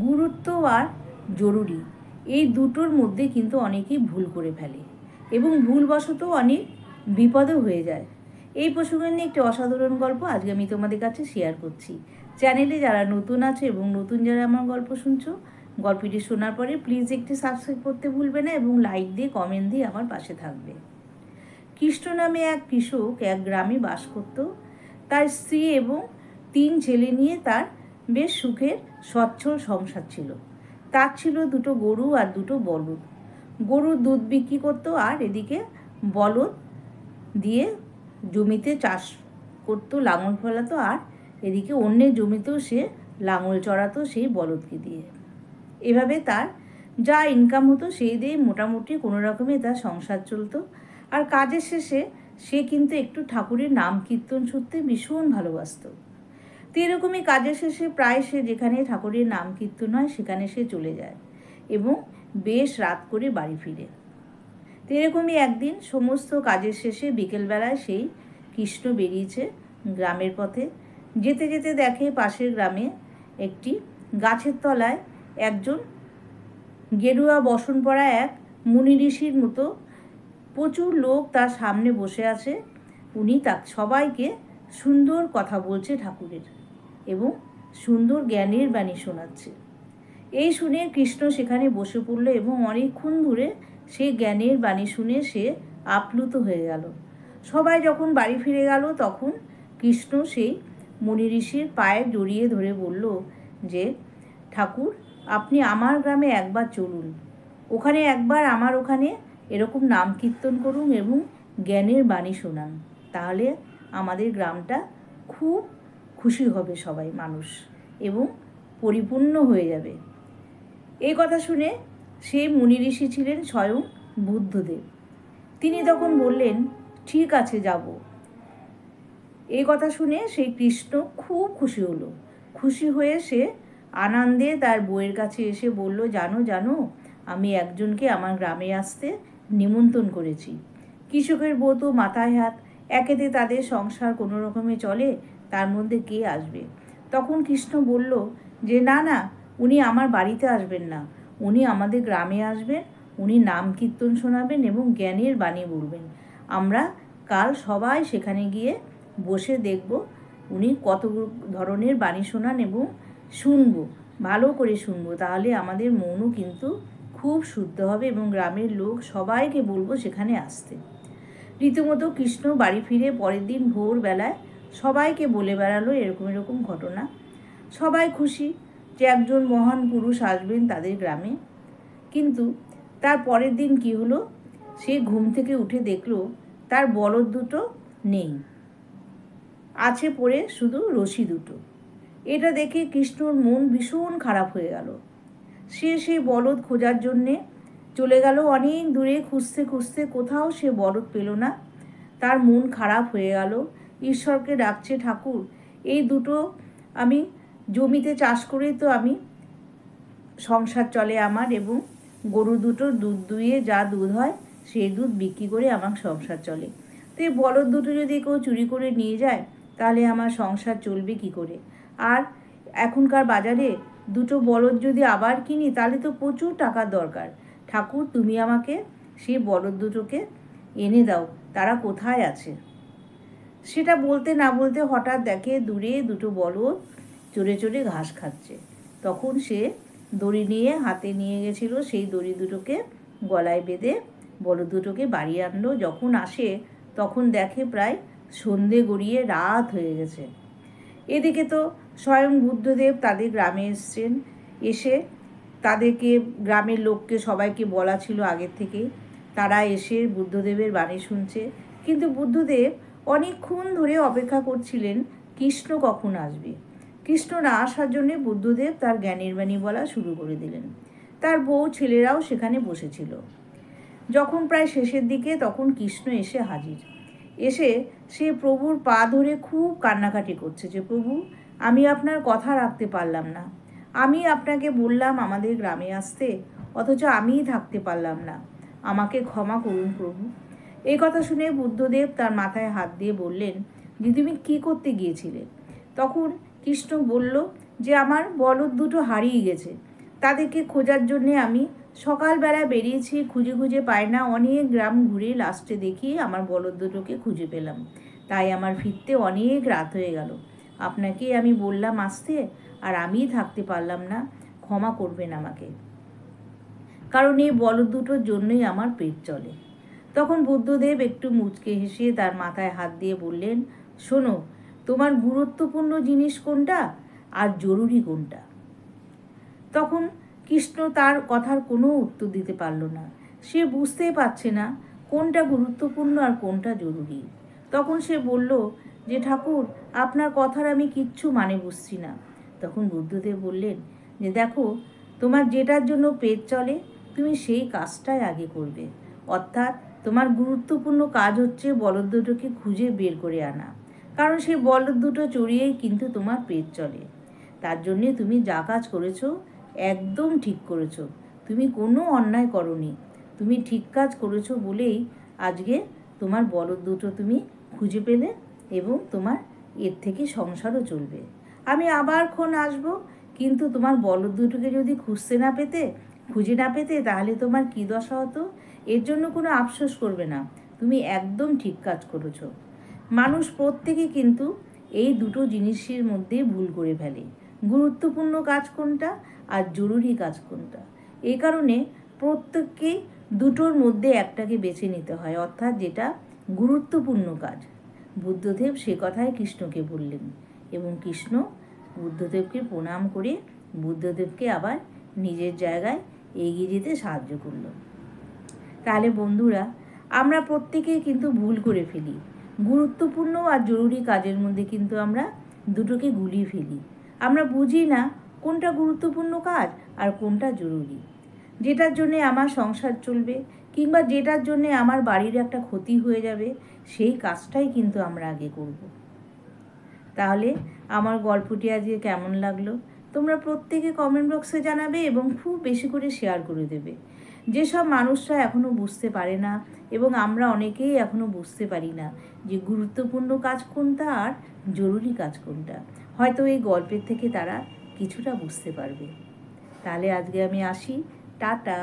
গুরুত্ব আর জরুরি এই দুটোর মধ্যে কিন্তু অনেকেই ভুল করে ফেলে এবং ভুলবশত অনেক বিপদও হয়ে যায়। এই প্রসঙ্গে নিয়ে একটি অসাধারণ গল্প আজকে আমি তোমাদের কাছে শেয়ার করছি। চ্যানেলে যারা নতুন আছে এবং নতুন যারা আমার গল্প শুনছো, গল্পটি শোনার পরে প্লিজ একটি সাবস্ক্রাইব করতে ভুলবে না এবং লাইক দিয়ে কমেন্ট দিয়ে আমার পাশে থাকবে। কৃষ্ণ নামে এক কৃষক এক গ্রামে বাস করত। তার স্ত্রী এবং 3 ছেলে নিয়ে তার বেশ সুখের সচ্ছল সংসার ছিল। তার ছিল 2টো গরু আর 2টো বলদ। গরুর দুধ বিক্রি করতো আর এদিকে বলদ দিয়ে জমিতে চাষ করতো, লাঙল ফলাতো, আর এদিকে অন্যের জমিতেও সে লাঙল চড়াতো সেই বলদকে দিয়ে। এভাবে তার যা ইনকাম হতো সেই দিয়ে মোটামুটি কোনো রকমে তার সংসার চলতো। আর কাজের শেষে সে কিন্তু একটু ঠাকুরের নাম কীর্তন শুনতে ভীষণ ভালোবাসত। তো এরকমই কাজের শেষে প্রায় সে যেখানে ঠাকুরের নাম কীর্তন হয় সেখানে সে চলে যায় এবং বেশ রাত করে বাড়ি ফিরে। তো এরকমই একদিন সমস্ত কাজের শেষে বিকেলবেলায় সেই কৃষ্ণ বেরিয়েছে গ্রামের পথে। যেতে যেতে দেখে পাশের গ্রামে একটি গাছের তলায় একজন গেরুয়া বসন পরা এক মুনি ঋষির মতো প্রচুর লোক তার সামনে বসে আছে। উনি সবাইকে সুন্দর কথা বলছে ঠাকুরের এবং সুন্দর জ্ঞানের বাণী শোনাচ্ছে। এই শুনে কৃষ্ণ সেখানে বসে পড়ল এবং অনেকক্ষণ ধরে সেই জ্ঞানের বাণী শুনে সে আপ্লুত হয়ে গেল। সবাই যখন বাড়ি ফিরে গেল তখন কৃষ্ণ সেই মুনি ঋষির পায়ে জড়িয়ে ধরে বলল যে, ঠাকুর, আপনি আমার গ্রামে একবার চলুন, ওখানে একবার আমার ওখানে এরকম নাম কীর্তন করুন এবং জ্ঞানের বাণী শোনান, তাহলে আমাদের গ্রামটা খুব খুশি হবে সবাই মানুষ এবং পরিপূর্ণ হয়ে যাবে। এই কথা শুনে সেই মুনি ঋষি ছিলেন স্বয়ং বুদ্ধদেব। তিনি তখন বললেন, ঠিক আছে, যাব। এই কথা শুনে সেই কৃষ্ণ খুব খুশি হলো। খুশি হয়ে সে আনন্দে তার বউয়ের কাছে এসে বলল, জানো জানো, আমি একজনকে আমার গ্রামে আসতে নিমন্ত্রণ করেছি। কৃষকের বউ তো মাথায় হাত, একেতে তাদের সংসার কোনো রকমে চলে, তার মধ্যে কে আসবে? তখন কৃষ্ণ বলল যে, না না, উনি আমার বাড়িতে আসবেন না, উনি আমাদের গ্রামে আসবেন, উনি নাম কীর্তন শোনাবেন এবং জ্ঞানের বাণী বলবেন। আমরা কাল সবাই সেখানে গিয়ে বসে দেখব উনি কত ধরনের বাণী শোনান এবং শুনবো, ভালো করে শুনবো, তাহলে আমাদের মনও কিন্তু খুব শুদ্ধ হবে এবং গ্রামের লোক সবাইকে বলবো সেখানে আসতে। রীতিমতো কৃষ্ণ বাড়ি ফিরে পরের দিন ভোরবেলায় সবাইকে বলে বেড়ালো এরকম এরকম ঘটনা। সবাই খুশি যে একজন মহান পুরুষ আসবেন তাদের গ্রামে। কিন্তু তার পরের দিন কি হলো, সে ঘুম থেকে উঠে দেখলো তার বলদ দুটো নেই, আছে পড়ে শুধু রশি দুটো। এটা দেখে কৃষ্ণর মন ভীষণ খারাপ হয়ে গেল। সে সেই বলদ খোঁজার জন্যে চলে গেল অনেক দূরে, খুঁজতে খুঁজতে কোথাও সে বলদ পেল না। তার মন খারাপ হয়ে গেল, ঈশ্বরকে ডাকছে, ঠাকুর, এই দুটো আমি জমিতে চাষ করেই তো আমি সংসার চলে আমার, এবং গরু দুটো দুধ দুইয়ে যা দুধ হয় সেই দুধ বিক্রি করে আমার সংসার চলে। তো এই বলদ দুটো যদি কেউ চুরি করে নিয়ে যায় তাহলে আমার সংসার চলবে কি করে? আর এখনকার বাজারে দুটো বলদ যদি আবার কিনি তাহলে তো প্রচুর টাকার দরকার। ঠাকুর, তুমি আমাকে সেই বলদ দুটোকে এনে দাও, তারা কোথায় আছে? সেটা বলতে না বলতে হঠাৎ দেখে দূরে দুটো বলদ চড়ে চড়ে ঘাস খাচ্ছে। তখন সে দড়ি নিয়ে হাতে নিয়ে গেছিল, সেই দড়ি দুটোকে গলায় বেঁধে বলদ দুটোকে বাড়ি আনলো। যখন আসে তখন দেখে প্রায় সন্ধে গড়িয়ে রাত হয়ে গেছে। এদিকে তো স্বয়ং বুদ্ধদেব তাদের গ্রামে এসছেন। এসে তাদেরকে, গ্রামের লোককে সবাইকে বলা ছিল আগের থেকে, তারা এসে বুদ্ধদেবের বাণী শুনছে। কিন্তু বুদ্ধদেব অনেকক্ষণ ধরে অপেক্ষা করছিলেন কৃষ্ণ কখন আসবে। কৃষ্ণ না আসার জন্যে বুদ্ধদেব তার জ্ঞানের বাণী বলা শুরু করে দিলেন। তার বউ ছেলেরাও সেখানে বসেছিল। যখন প্রায় শেষের দিকে তখন কৃষ্ণ এসে হাজির। এসে সে প্রভুর পা ধরে খুব কান্নাকাটি করছে যে, প্রভু, আমি আপনার কথা রাখতে পারলাম না, আমি আপনাকে বললাম আমাদের গ্রামে আসতে, অথচ আমিই থাকতে পারলাম না, আমাকে ক্ষমা করুন প্রভু। এই কথা শুনে বুদ্ধদেব তার মাথায় হাত দিয়ে বললেন যে, তুমি কী করতে গিয়েছিলে? তখন কৃষ্ণ বলল যে আমার বলদ দুটো হারিয়ে গেছে। তাদেরকে খোঁজার জন্যে আমি সকালবেলা বেরিয়েছি, খুঁজে খুঁজে পাই না, অনেক গ্রাম ঘুরে লাস্টে দেখি আমার বলদ দুটোকে খুঁজে পেলাম। তাই আমার ফিরতে অনেক রাত হয়ে গেল। আপনাকে আমি বললাম আসতে, আর আমিই থাকতে পারলাম না, ক্ষমা করবেন আমাকে, কারণ এই বলদ দুটোর জন্যই আমার পেট চলে। তখন বুদ্ধদেব একটু মুচকে হেসে তার মাথায় হাত দিয়ে বললেন, শোনো, তোমার গুরুত্বপূর্ণ জিনিস কোনটা আর জরুরি কোনটা? তখন কৃষ্ণ তার কথার কোনো উত্তর দিতে পারল না। সে বুঝতেই পারছে না কোনটা গুরুত্বপূর্ণ আর কোনটা জরুরি। তখন সে বলল যে, ঠাকুর, আপনার কথার আমি কিচ্ছু মানে বুঝছি না। তখন বুদ্ধদেব বললেন যে, দেখো, তোমার যেটার জন্য পেট চলে তুমি সেই কাজটাই আগে করবে। অর্থাৎ তোমার গুরুত্বপূর্ণ কাজ হচ্ছে বলদ দুটোকে খুঁজে বের করে আনা, কারণ সেই বলদ দুটো চড়িয়েই কিন্তু তোমার পেট চলে। তার জন্যে তুমি যা কাজ করেছো একদম ঠিক করেছো। তুমি কোনো অন্যায় করনি, তুমি ঠিক কাজ করেছো বলেই আজকে তোমার বলদ দুটো তুমি খুঁজে পেলে এবং তোমার এর থেকে সংসারও চলবে। আমি আবারক্ষণ আসবো, কিন্তু তোমার বলদ দুটোকে যদি খুঁজে না পেতে তাহলে তোমার কী দশা হতো? এর জন্য কোনো আফসোস করবে না, তুমি একদম ঠিক কাজ করেছো। মানুষ প্রত্যেকে কিন্তু এই দুটো জিনিসের মধ্যে ভুল করে ফেলে, গুরুত্বপূর্ণ কাজ কোনটা আর জরুরি কাজ কোনটা। এই কারণে প্রত্যেককেই দুটোর মধ্যে একটাকে বেছে নিতে হয়, অর্থাৎ যেটা গুরুত্বপূর্ণ কাজ। বুদ্ধদেব সে কথাই কৃষ্ণকে বললেন এবং কৃষ্ণ বুদ্ধদেবকে প্রণাম করে বুদ্ধদেবকে আবার নিজের জায়গায় এগিয়ে যেতে সাহায্য করল। তাহলে বন্ধুরা, আমরা প্রত্যেকেই কিন্তু ভুল করে ফেলি। গুরুত্বপূর্ণ আর জরুরি কাজের মধ্যে কিন্তু আমরা দুটোকে গুলিয়ে ফেলি। আমরা বুঝি না কোনটা গুরুত্বপূর্ণ কাজ আর কোনটা জরুরি। যেটার জন্যে আমার সংসার চলবে কিংবা যেটার জন্যে আমার বাড়ির একটা ক্ষতি হয়ে যাবে, সেই কাজটাই কিন্তু আমরা আগে করব। তাহলে আমার গল্পটি আজকে কেমন লাগলো তোমরা প্রত্যেকে কমেন্ট বক্সে জানাবে এবং খুব বেশি করে শেয়ার করে দেবে। যেসব মানুষরা এখনও বুঝতে পারে না এবং আমরা অনেকেই এখনও বুঝতে পারি না যে গুরুত্বপূর্ণ কাজ কোনটা আর জরুরি কাজ কোনটা, হয়তো এই গল্পের থেকে তারা কিছুটা বুঝতে পারবে। তাহলে আজকে আমি আসি, টাটা।